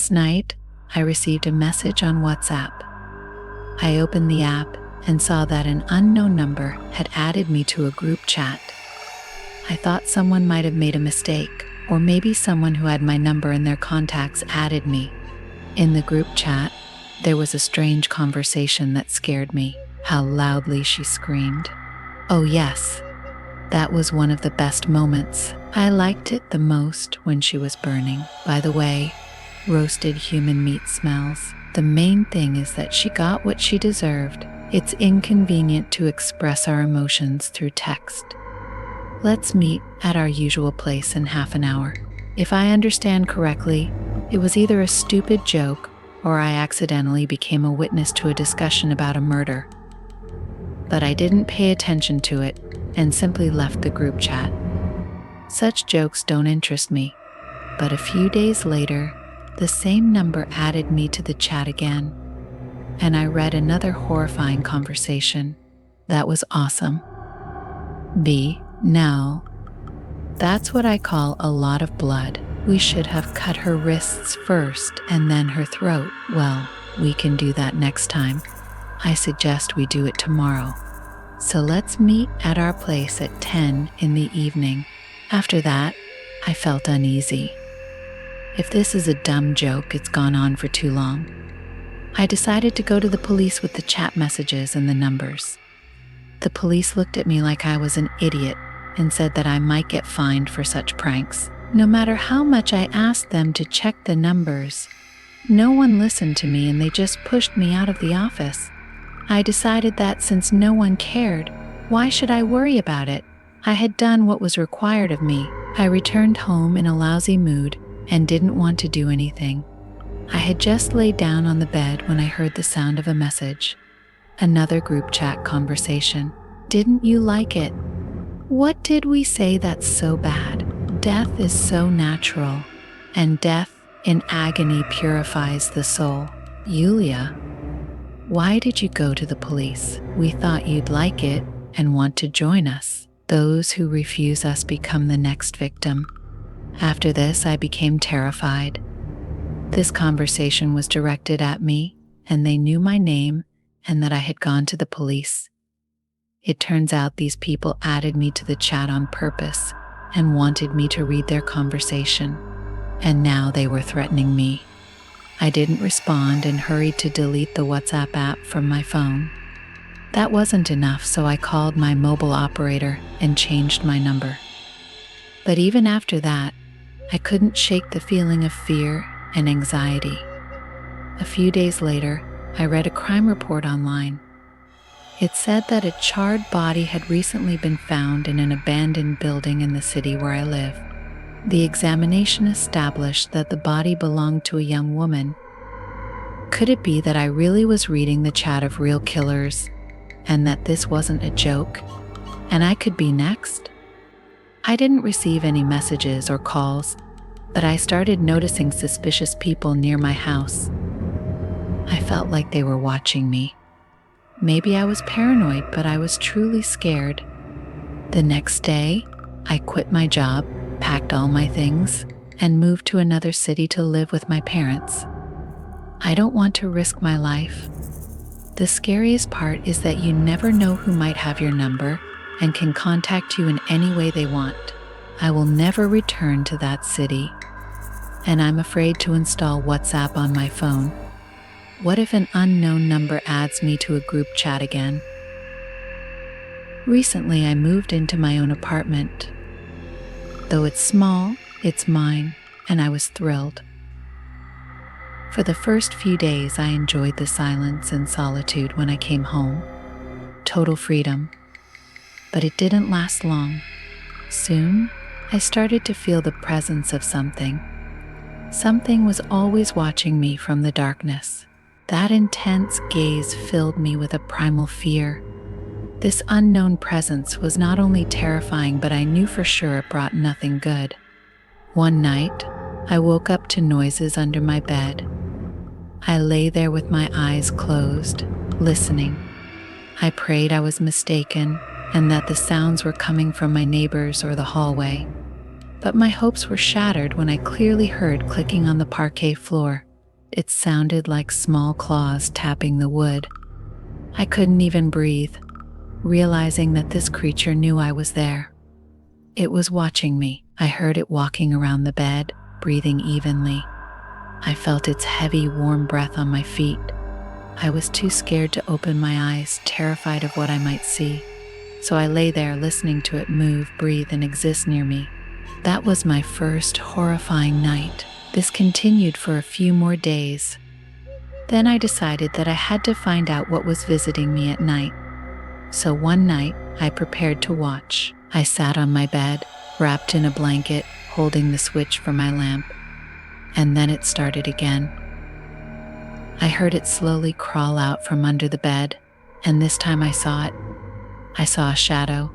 Last night, I received a message on WhatsApp. I opened the app and saw that an unknown number had added me to a group chat. I thought someone might have made a mistake, or maybe someone who had my number in their contacts added me. In the group chat, there was a strange conversation that scared me. How loudly she screamed. Oh yes, that was one of the best moments. I liked it the most when she was burning. By the way, roasted human meat smells. The main thing is that she got what she deserved. It's inconvenient to express our emotions through text. Let's meet at our usual place in half an hour. If I understand correctly, it was either a stupid joke or I accidentally became a witness to a discussion about a murder. But I didn't pay attention to it and simply left the group chat. Such jokes don't interest me, but a few days later, the same number added me to the chat again, and I read another horrifying conversation. That was awesome. Now, that's what I call a lot of blood. We should have cut her wrists first and then her throat. Well, we can do that next time. I suggest we do it tomorrow. So let's meet at our place at 10 in the evening. After that, I felt uneasy. If this is a dumb joke, it's gone on for too long. I decided to go to the police with the chat messages and the numbers. The police looked at me like I was an idiot and said that I might get fined for such pranks. No matter how much I asked them to check the numbers, no one listened to me and they just pushed me out of the office. I decided that since no one cared, why should I worry about it? I had done what was required of me. I returned home in a lousy mood and didn't want to do anything. I had just laid down on the bed when I heard the sound of a message. Another group chat conversation. Didn't you like it? What did we say that's so bad? Death is so natural, and death in agony purifies the soul. Yulia, why did you go to the police? We thought you'd like it and want to join us. Those who refuse us become the next victim. After this, I became terrified. This conversation was directed at me, and they knew my name and that I had gone to the police. It turns out these people added me to the chat on purpose and wanted me to read their conversation, and now they were threatening me. I didn't respond and hurried to delete the WhatsApp app from my phone. That wasn't enough, so I called my mobile operator and changed my number. But even after that, I couldn't shake the feeling of fear and anxiety. A few days later, I read a crime report online. It said that a charred body had recently been found in an abandoned building in the city where I live. The examination established that the body belonged to a young woman. Could it be that I really was reading the chat of real killers and that this wasn't a joke and I could be next? I didn't receive any messages or calls, but I started noticing suspicious people near my house. I felt like they were watching me. Maybe I was paranoid, but I was truly scared. The next day, I quit my job, packed all my things, and moved to another city to live with my parents. I don't want to risk my life. The scariest part is that you never know who might have your number and can contact you in any way they want. I will never return to that city, and I'm afraid to install WhatsApp on my phone. What if an unknown number adds me to a group chat again? Recently, I moved into my own apartment. Though it's small, it's mine, and I was thrilled. For the first few days, I enjoyed the silence and solitude when I came home. Total freedom. But it didn't last long. Soon, I started to feel the presence of something. Something was always watching me from the darkness. That intense gaze filled me with a primal fear. This unknown presence was not only terrifying, but I knew for sure it brought nothing good. One night, I woke up to noises under my bed. I lay there with my eyes closed, listening. I prayed I was mistaken and that the sounds were coming from my neighbors or the hallway. But my hopes were shattered when I clearly heard clicking on the parquet floor. It sounded like small claws tapping the wood. I couldn't even breathe, realizing that this creature knew I was there. It was watching me. I heard it walking around the bed, breathing evenly. I felt its heavy, warm breath on my feet. I was too scared to open my eyes, terrified of what I might see. So I lay there listening to it move, breathe, and exist near me. That was my first horrifying night. This continued for a few more days. Then I decided that I had to find out what was visiting me at night. So one night, I prepared to watch. I sat on my bed, wrapped in a blanket, holding the switch for my lamp. And then it started again. I heard it slowly crawl out from under the bed, and this time I saw it. I saw a shadow.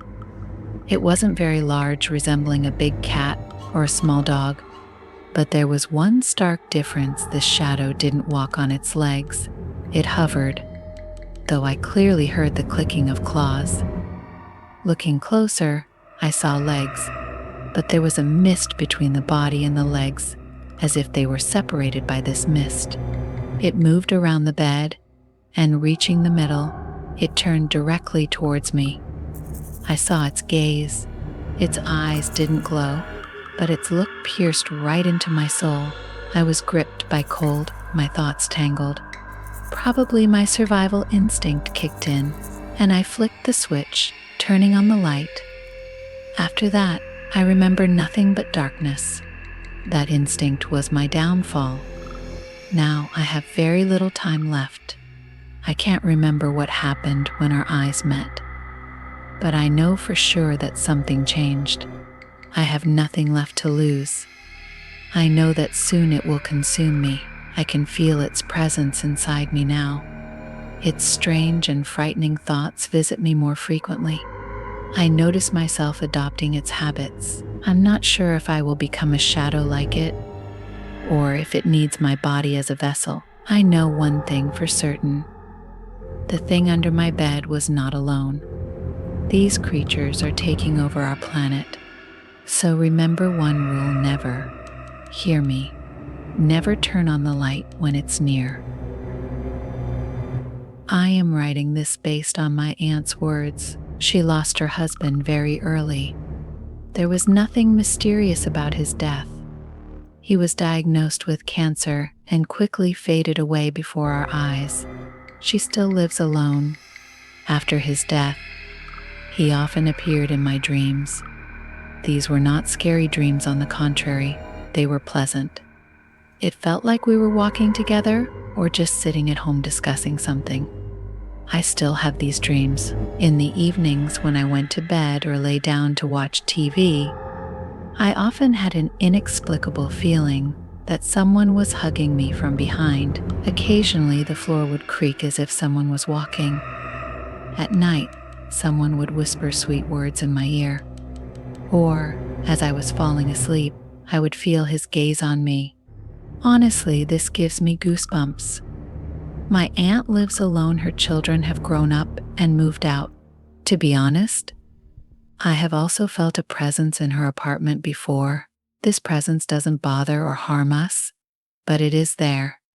It wasn't very large, resembling a big cat or a small dog, but there was one stark difference. This shadow didn't walk on its legs. It hovered, though I clearly heard the clicking of claws. Looking closer, I saw legs, but there was a mist between the body and the legs, as if they were separated by this mist. It moved around the bed, and reaching the middle, it turned directly towards me. I saw its gaze. Its eyes didn't glow, but its look pierced right into my soul. I was gripped by cold, my thoughts tangled. Probably my survival instinct kicked in, and I flicked the switch, turning on the light. After that, I remember nothing but darkness. That instinct was my downfall. Now I have very little time left. I can't remember what happened when our eyes met, but I know for sure that something changed. I have nothing left to lose. I know that soon it will consume me. I can feel its presence inside me now. Its strange and frightening thoughts visit me more frequently. I notice myself adopting its habits. I'm not sure if I will become a shadow like it, or if it needs my body as a vessel. I know one thing for certain. The thing under my bed was not alone. These creatures are taking over our planet. So remember one rule: never, hear me, never turn on the light when it's near. I am writing this based on my aunt's words. She lost her husband very early. There was nothing mysterious about his death. He was diagnosed with cancer and quickly faded away before our eyes. She still lives alone. After his death, he often appeared in my dreams. These were not scary dreams, on the contrary, they were pleasant. It felt like we were walking together or just sitting at home discussing something. I still have these dreams. In the evenings when I went to bed or lay down to watch TV, I often had an inexplicable feeling that someone was hugging me from behind. Occasionally, the floor would creak as if someone was walking. At night, someone would whisper sweet words in my ear. Or, as I was falling asleep, I would feel his gaze on me. Honestly, this gives me goosebumps. My aunt lives alone. Her children have grown up and moved out. To be honest, I have also felt a presence in her apartment before. This presence doesn't bother or harm us, but it is there.